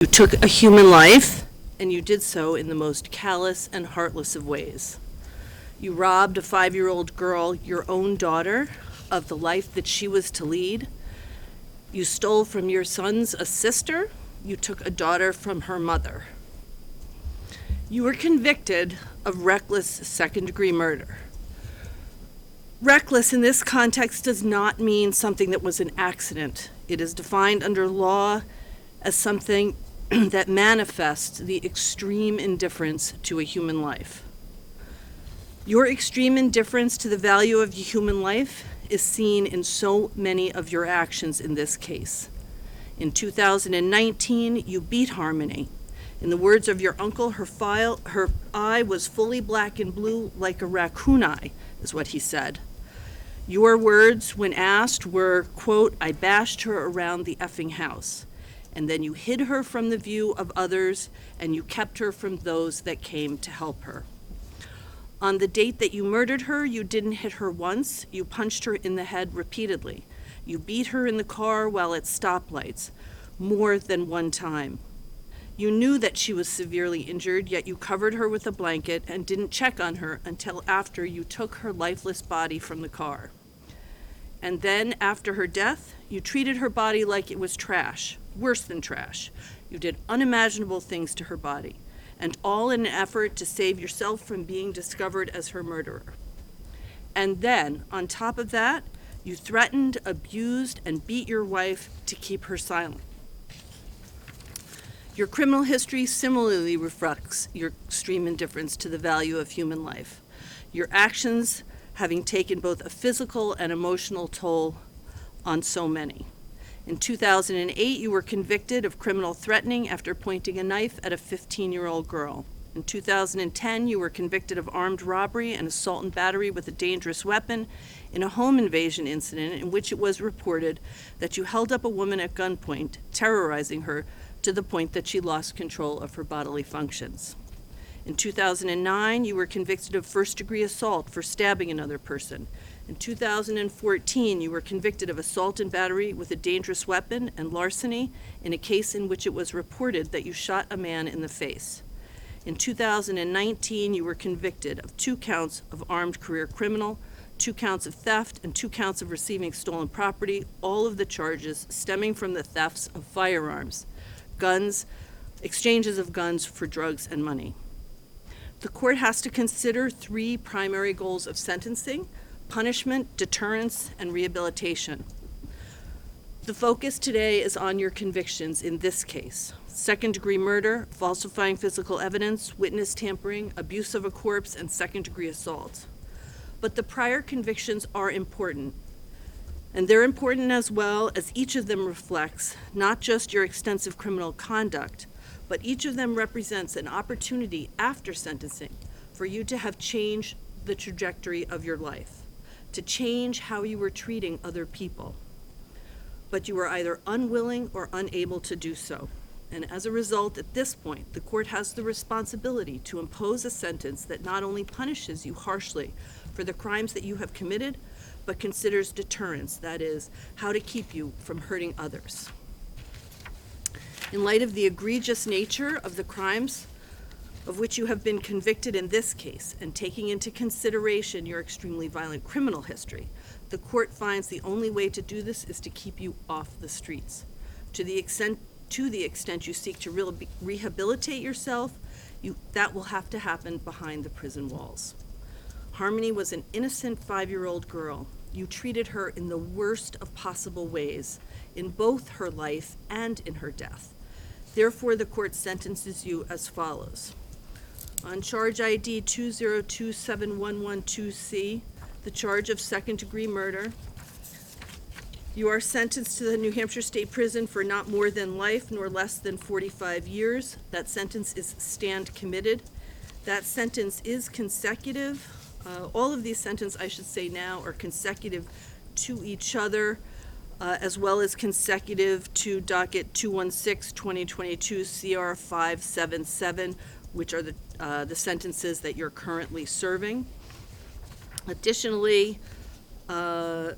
You took a human life, and you did so in the most callous and heartless of ways. You robbed a 5-year-old girl, your own daughter, of the life that she was to lead. You stole from your sons a sister. You took a daughter from her mother. You were convicted of reckless second-degree murder. Reckless in this context does not mean something that was an accident. It is defined under law as something that manifests the extreme indifference to a human life. Your extreme indifference to the value of human life is seen in so many of your actions in this case. In 2019, you beat Harmony. In the words of your uncle, her eye was fully black and blue like a raccoon eye, is what he said. Your words, when asked, were, quote, "I bashed her around the effing house." And then you hid her from the view of others, and you kept her from those that came to help her. On the date that you murdered her, you didn't hit her once. You punched her in the head repeatedly. You beat her in the car while at stoplights, more than one time. You knew that she was severely injured, yet you covered her with a blanket and didn't check on her until after you took her lifeless body from the car. And then, after her death, you treated her body like it was trash, worse than trash. You did unimaginable things to her body, and all in an effort to save yourself from being discovered as her murderer. And then, on top of that, you threatened, abused, and beat your wife to keep her silent. Your criminal history similarly reflects your extreme indifference to the value of human life. Your actions having taken both a physical and emotional toll on so many. In 2008, you were convicted of criminal threatening after pointing a knife at a 15-year-old girl. In 2010, you were convicted of armed robbery and assault and battery with a dangerous weapon in a home invasion incident in which it was reported that you held up a woman at gunpoint, terrorizing her to the point that she lost control of her bodily functions. In 2009, you were convicted of first-degree assault for stabbing another person. In 2014, you were convicted of assault and battery with a dangerous weapon and larceny in a case in which it was reported that you shot a man in the face. In 2019, you were convicted of 2 counts of armed career criminal, 2 counts of theft, and 2 counts of receiving stolen property, all of the charges stemming from the thefts of firearms, guns, exchanges of guns for drugs and money. The court has to consider 3 primary goals of sentencing: punishment, deterrence, and rehabilitation. The focus today is on your convictions in this case: second-degree murder, falsifying physical evidence, witness tampering, abuse of a corpse, and second-degree assault. But the prior convictions are important, and they're important as well as each of them reflects not just your extensive criminal conduct, but each of them represents an opportunity after sentencing for you to have changed the trajectory of your life, to change how you were treating other people. But you were either unwilling or unable to do so. And as a result, at this point, the court has the responsibility to impose a sentence that not only punishes you harshly for the crimes that you have committed, but considers deterrence, that is, how to keep you from hurting others. In light of the egregious nature of the crimes of which you have been convicted in this case, and taking into consideration your extremely violent criminal history, the court finds the only way to do this is to keep you off the streets. To the extent you seek to rehabilitate yourself, that will have to happen behind the prison walls. Harmony was an innocent 5-year-old girl. You treated her in the worst of possible ways, in both her life and in her death. Therefore, the court sentences you as follows. On charge ID 2027112C, the charge of second-degree murder, you are sentenced to the New Hampshire State Prison for not more than life nor less than 45 years. That sentence is stand committed. That sentence is consecutive. All of these sentences, I should say now, are consecutive to each other, as well as consecutive to docket 216-2022 CR 577, which are the sentences that you're currently serving. Additionally, you're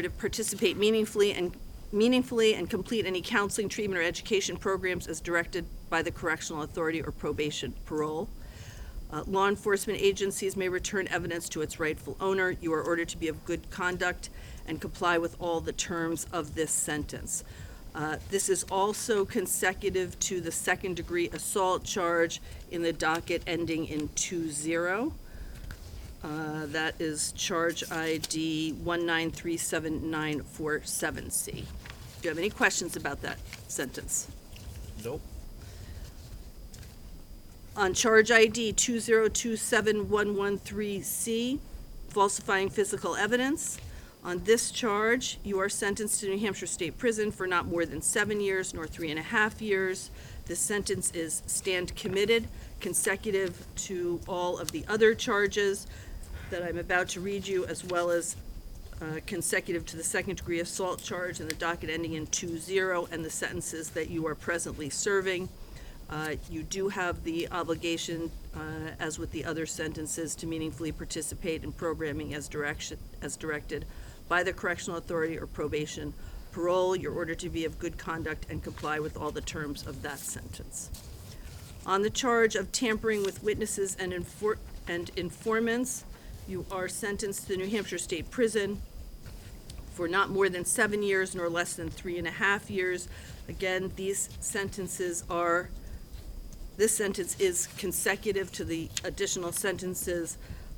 to participate meaningfully and meaningfully and complete any counseling, treatment, or education programs as directed by the correctional authority or probation, parole. Law enforcement agencies may return evidence to its rightful owner. You are ordered to be of good conduct and comply with all the terms of this sentence. This is also consecutive to the second-degree assault charge in the docket ending in 2-0. That is charge ID 1937947C. Do you have any questions about that sentence? Nope. On charge ID 2027113C, falsifying physical evidence, on this charge, you are sentenced to New Hampshire State Prison for not more than 7 years nor 3.5 years. This sentence is stand committed, consecutive to all of the other charges that I'm about to read you, as well as consecutive to the second-degree assault charge and the docket ending in 2-0 and the sentences that you are presently serving. You do have the obligation, as with the other sentences, to meaningfully participate in programming as directed by the correctional authority or probation, parole. You're ordered to be of good conduct and comply with all the terms of that sentence. On the charge of tampering with witnesses and informants, you are sentenced to New Hampshire State Prison for not more than 7 years nor less than 3.5 years. Again, this sentence is consecutive to the additional sentences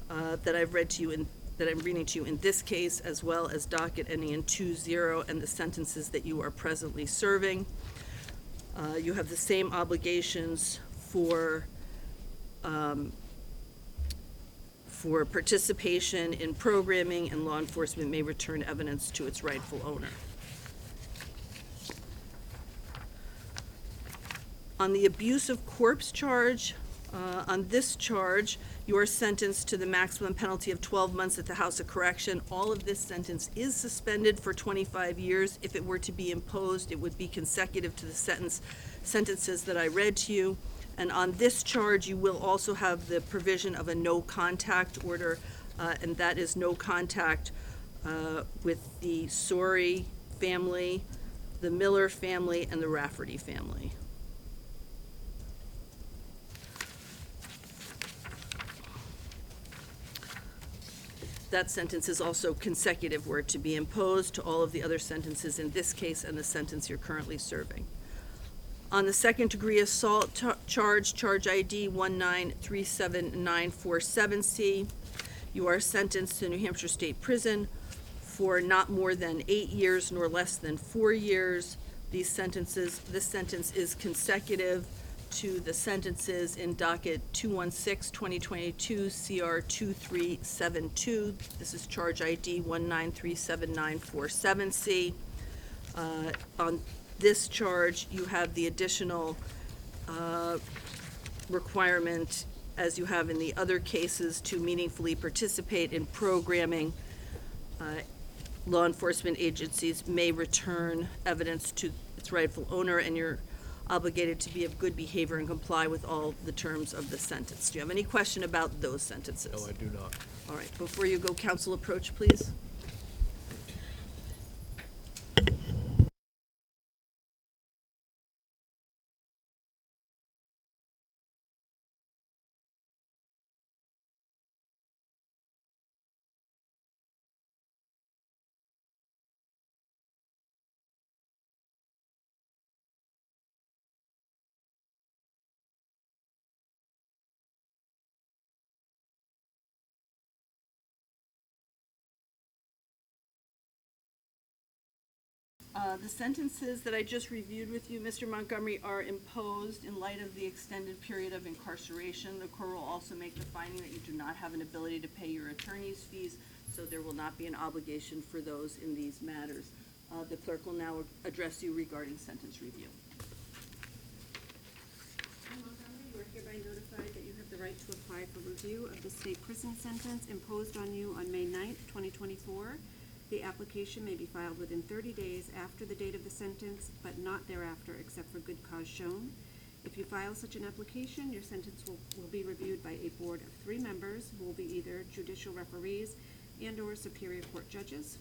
that I've read to you that I'm reading to you in this case, as well as docket ending in 2-0 and the sentences that you are presently serving. You have the same obligations for participation in programming, and law enforcement may return evidence to its rightful owner. On the abuse of corpse charge, on this charge, you are sentenced to the maximum penalty of 12 months at the House of Correction. All of this sentence is suspended for 25 years. If it were to be imposed, it would be consecutive to the sentences that I read to you. And on this charge, you will also have the provision of a no contact order, and that is no contact with the Sorey family, the Miller family, and the Rafferty family. That sentence is also consecutive were it to be imposed to all of the other sentences in this case and the sentence you're currently serving. On the second-degree assault charge, charge ID 1937947C, you are sentenced to New Hampshire State Prison for not more than 8 years nor less than 4 years. This sentence is consecutive to the sentences in docket 216-2022 CR 2372. This is charge ID 1937947C. On this charge, you have the additional requirement, as you have in the other cases, to meaningfully participate in programming. Law enforcement agencies may return evidence to its rightful owner, and you're obligated to be of good behavior and comply with all the terms of the sentence. Do you have any question about those sentences? No, I do not. All right, before you go, counsel approach, please. The sentences that I just reviewed with you, Mr. Montgomery, are imposed in light of the extended period of incarceration. The court will also make the finding that you do not have an ability to pay your attorney's fees, so there will not be an obligation for those in these matters. The clerk will now address you regarding sentence review. Mr. Montgomery, you are hereby notified that you have the right to apply for review of the state prison sentence imposed on you on May 9th, 2024. The application may be filed within 30 days after the date of the sentence, but not thereafter except for good cause shown. If you file such an application, your sentence will be reviewed by a board of 3 members who will be either judicial referees and/or superior court judges.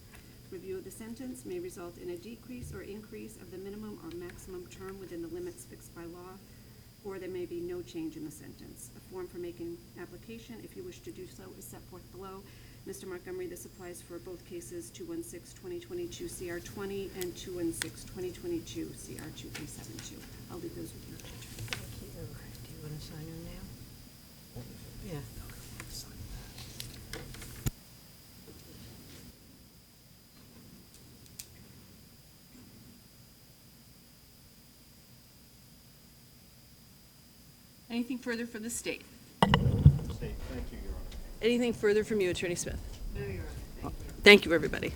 review of the sentence may result in a decrease or increase of the minimum or maximum term within the limits fixed by law, or there may be no change in the sentence. A form for making application, if you wish to do so, is set forth below. Mr. Montgomery, this applies for both cases 216-2022 CR 20 and 216-2022 CR 2372. I'll leave those with you. Thank you. Do you want to sign them now? Yeah. Anything further for the state? Thank you, Your Honor. Anything further from you, Attorney Smith? No, Your Honor. Thank you. Thank you, everybody.